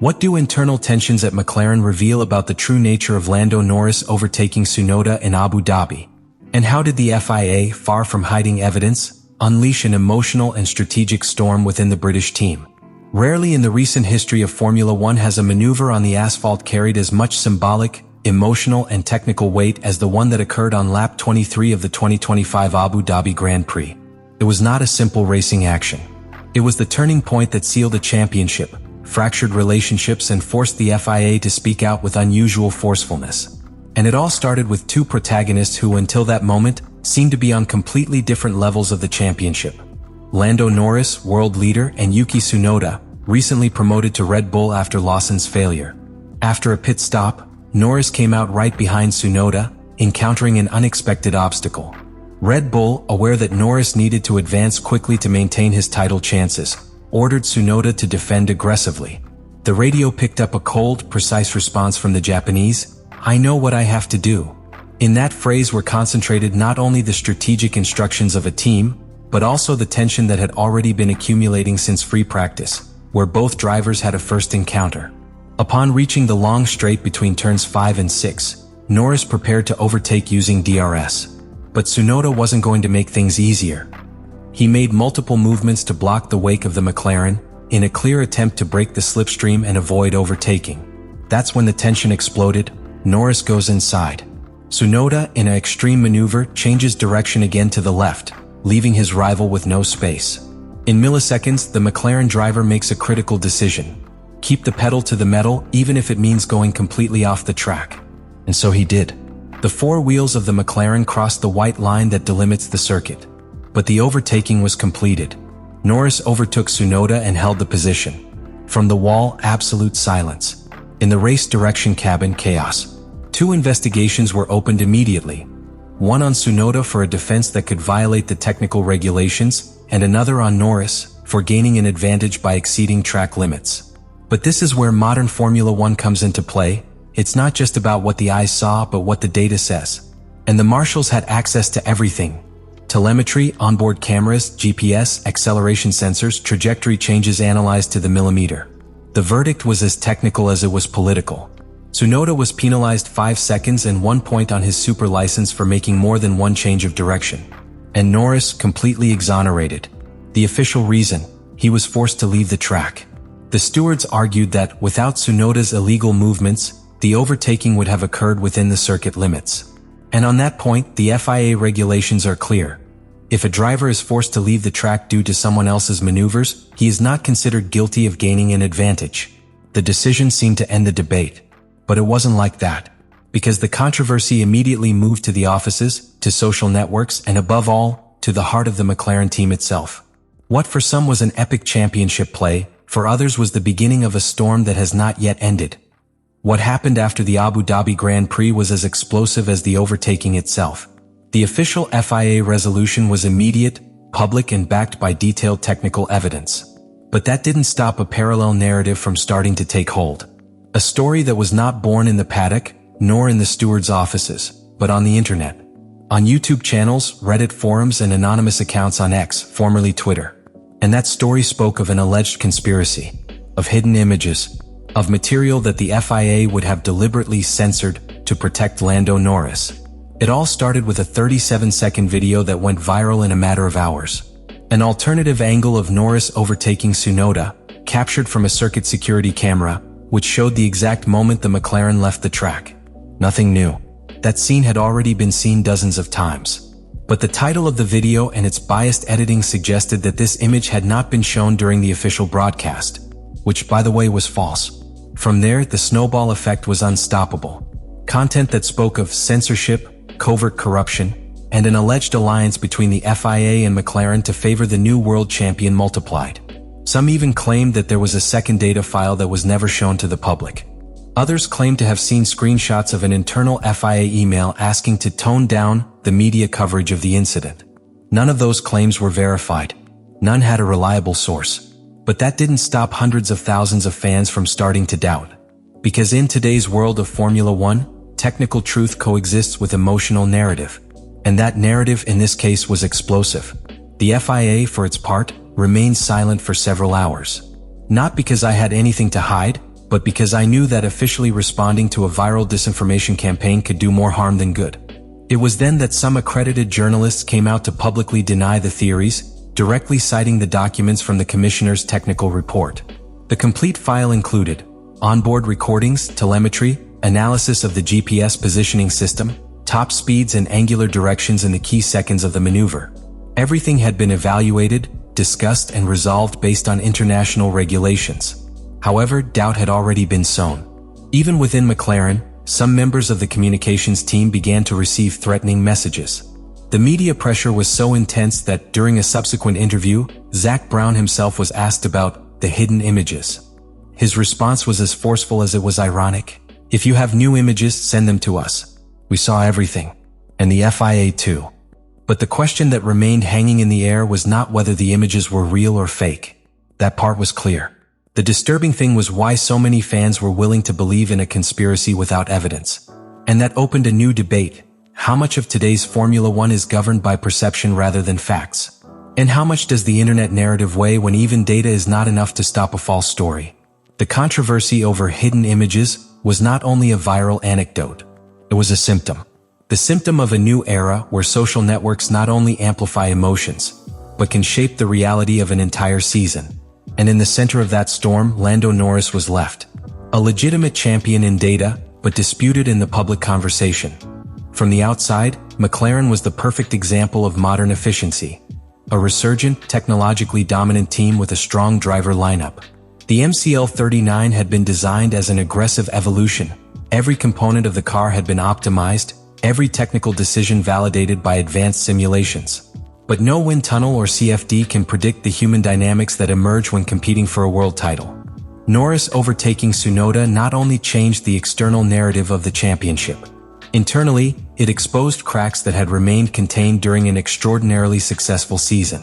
What do internal tensions at McLaren reveal about the true nature of Lando Norris overtaking Tsunoda in Abu Dhabi? And how did the FIA, far from hiding evidence, unleash an emotional and strategic storm within the British team? Rarely in the recent history of Formula One has a maneuver on the asphalt carried as much symbolic, emotional and technical weight as the one that occurred on lap 23 of the 2025 Abu Dhabi Grand Prix. It was not a simple racing action. It was the turning point that sealed a championship, fractured relationships and forced the FIA to speak out with unusual forcefulness. And it all started with two protagonists who until that moment seemed to be on completely different levels of the championship. Lando Norris, world leader, and Yuki Tsunoda, recently promoted to Red Bull after Lawson's failure. After a pit stop, Norris came out right behind Tsunoda, encountering an unexpected obstacle. Red Bull, aware that Norris needed to advance quickly to maintain his title chances, ordered Tsunoda to defend aggressively. The radio picked up a cold, precise response from the Japanese, "I know what I have to do." In that phrase were concentrated not only the strategic instructions of a team, but also the tension that had already been accumulating since free practice, where both drivers had a first encounter. Upon reaching the long straight between turns 5 and 6, Norris prepared to overtake using DRS. But Tsunoda wasn't going to make things easier. He made multiple movements to block the wake of the McLaren, in a clear attempt to break the slipstream and avoid overtaking. That's when the tension exploded. Norris goes inside. Tsunoda, in an extreme maneuver, changes direction again to the left, leaving his rival with no space. In milliseconds, the McLaren driver makes a critical decision. Keep the pedal to the metal, even if it means going completely off the track. And so he did. The four wheels of the McLaren crossed the white line that delimits the circuit. But the overtaking was completed. Norris overtook Tsunoda and held the position. From the wall, absolute silence. In the race direction cabin, chaos. Two investigations were opened immediately. One on Tsunoda for a defense that could violate the technical regulations, and another on Norris for gaining an advantage by exceeding track limits. But this is where modern Formula One comes into play. It's not just about what the eyes saw, but what the data says. And the marshals had access to everything. Telemetry, onboard cameras, GPS, acceleration sensors, trajectory changes analyzed to the millimeter. The verdict was as technical as it was political. Tsunoda was penalized 5 seconds and 1 point on his super license for making more than one change of direction. And Norris completely exonerated. The official reason: he was forced to leave the track. The stewards argued that, without Tsunoda's illegal movements, the overtaking would have occurred within the circuit limits. And on that point, the FIA regulations are clear. If a driver is forced to leave the track due to someone else's maneuvers, he is not considered guilty of gaining an advantage. The decision seemed to end the debate. But it wasn't like that. Because the controversy immediately moved to the offices, to social networks, and above all, to the heart of the McLaren team itself. What for some was an epic championship play, for others was the beginning of a storm that has not yet ended. What happened after the Abu Dhabi Grand Prix was as explosive as the overtaking itself. The official FIA resolution was immediate, public and backed by detailed technical evidence. But that didn't stop a parallel narrative from starting to take hold. A story that was not born in the paddock, nor in the stewards' offices, but on the internet. On YouTube channels, Reddit forums and anonymous accounts on X, formerly Twitter. And that story spoke of an alleged conspiracy, of hidden images, of material that the FIA would have deliberately censored to protect Lando Norris. It all started with a 37-second video that went viral in a matter of hours. An alternative angle of Norris overtaking Tsunoda, captured from a circuit security camera, which showed the exact moment the McLaren left the track. Nothing new. That scene had already been seen dozens of times. But the title of the video and its biased editing suggested that this image had not been shown during the official broadcast, which by the way was false. From there, the snowball effect was unstoppable. Content that spoke of censorship, covert corruption, and an alleged alliance between the FIA and McLaren to favor the new world champion multiplied. Some even claimed that there was a second data file that was never shown to the public. Others claimed to have seen screenshots of an internal FIA email asking to tone down the media coverage of the incident. None of those claims were verified. None had a reliable source. But that didn't stop hundreds of thousands of fans from starting to doubt. Because in today's world of Formula One, technical truth coexists with emotional narrative. And that narrative in this case was explosive. The FIA, for its part, remained silent for several hours. Not because I had anything to hide, but because I knew that officially responding to a viral disinformation campaign could do more harm than good. It was then that some accredited journalists came out to publicly deny the theories, directly citing the documents from the commissioner's technical report. The complete file included onboard recordings, telemetry, analysis of the GPS positioning system, top speeds and angular directions in the key seconds of the maneuver. Everything had been evaluated, discussed and resolved based on international regulations. However, doubt had already been sown. Even within McLaren, some members of the communications team began to receive threatening messages. The media pressure was so intense that during a subsequent interview, Zak Brown himself was asked about the hidden images. His response was as forceful as it was ironic. "If you have new images, send them to us. We saw everything. And the FIA too." But the question that remained hanging in the air was not whether the images were real or fake. That part was clear. The disturbing thing was why so many fans were willing to believe in a conspiracy without evidence. And that opened a new debate. How much of today's Formula One is governed by perception rather than facts? And how much does the internet narrative weigh when even data is not enough to stop a false story? The controversy over hidden images was not only a viral anecdote. It was a symptom. The symptom of a new era where social networks not only amplify emotions, but can shape the reality of an entire season. And in the center of that storm, Lando Norris was left. A legitimate champion in data, but disputed in the public conversation. From the outside, McLaren was the perfect example of modern efficiency. A resurgent, technologically dominant team with a strong driver lineup. The MCL39 had been designed as an aggressive evolution. Every component of the car had been optimized, every technical decision validated by advanced simulations. But no wind tunnel or CFD can predict the human dynamics that emerge when competing for a world title. Norris overtaking Tsunoda not only changed the external narrative of the championship. Internally, it exposed cracks that had remained contained during an extraordinarily successful season.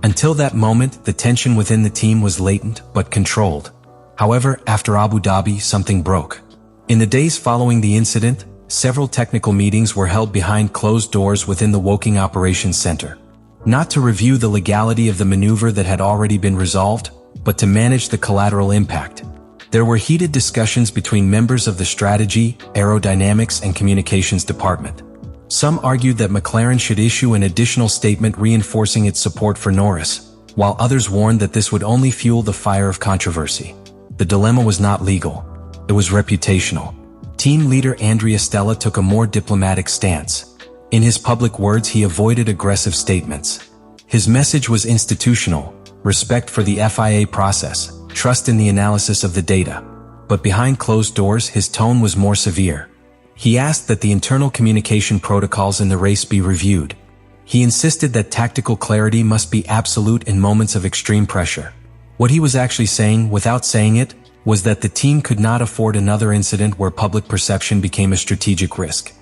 Until that moment, the tension within the team was latent but controlled. However, after Abu Dhabi, something broke. In the days following the incident, several technical meetings were held behind closed doors within the Woking Operations Center. Not to review the legality of the maneuver that had already been resolved, but to manage the collateral impact. There were heated discussions between members of the strategy, aerodynamics, and communications department. Some argued that McLaren should issue an additional statement reinforcing its support for Norris, while others warned that this would only fuel the fire of controversy. The dilemma was not legal. It was reputational. Team leader Andrea Stella took a more diplomatic stance. In his public words, he avoided aggressive statements. His message was institutional: respect for the FIA process, trust in the analysis of the data. But behind closed doors, his tone was more severe. He asked that the internal communication protocols in the race be reviewed. He insisted that tactical clarity must be absolute in moments of extreme pressure. What he was actually saying, without saying it, was that the team could not afford another incident where public perception became a strategic risk.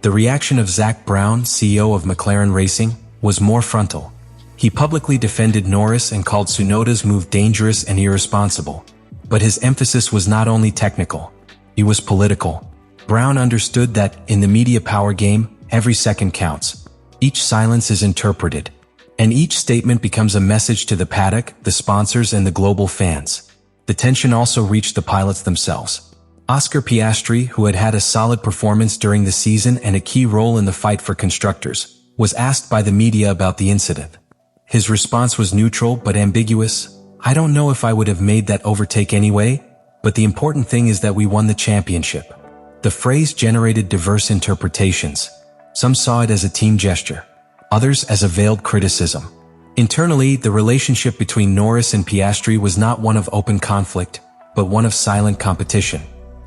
The reaction of Zak Brown, CEO of McLaren Racing, was more frontal. He publicly defended Norris and called Tsunoda's move dangerous and irresponsible. But his emphasis was not only technical, it was political. Brown understood that, in the media power game, every second counts. Each silence is interpreted. And each statement becomes a message to the paddock, the sponsors, and the global fans. The tension also reached the pilots themselves. Oscar Piastri, who had had a solid performance during the season and a key role in the fight for constructors, was asked by the media about the incident. His response was neutral but ambiguous. "I don't know if I would have made that overtake anyway, but the important thing is that we won the championship." The phrase generated diverse interpretations. Some saw it as a team gesture, others as a veiled criticism. Internally, the relationship between Norris and Piastri was not one of open conflict, but one of silent competition.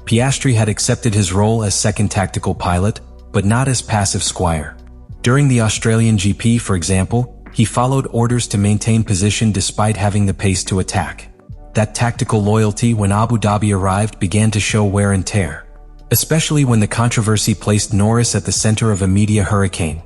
Piastri had accepted his role as second tactical pilot, but not as passive squire. During the Australian GP, for example, he followed orders to maintain position despite having the pace to attack. That tactical loyalty when Abu Dhabi arrived began to show wear and tear, especially when the controversy placed Norris at the center of a media hurricane,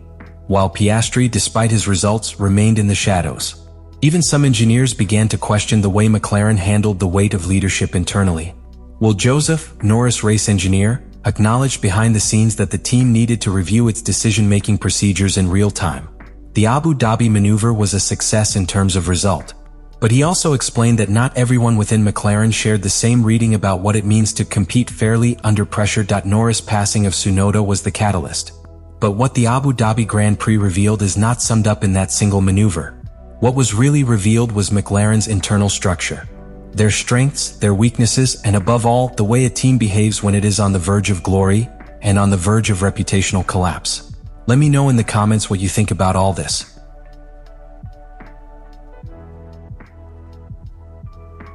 while Piastri, despite his results, remained in the shadows. Even some engineers began to question the way McLaren handled the weight of leadership internally. Will Joseph, Norris race engineer, acknowledged behind the scenes that the team needed to review its decision-making procedures in real time. The Abu Dhabi maneuver was a success in terms of result. But he also explained that not everyone within McLaren shared the same reading about what it means to compete fairly under pressure. Norris' passing of Tsunoda was the catalyst. But what the Abu Dhabi Grand Prix revealed is not summed up in that single maneuver. What was really revealed was McLaren's internal structure. Their strengths, their weaknesses, and above all, the way a team behaves when it is on the verge of glory and on the verge of reputational collapse. Let me know in the comments what you think about all this.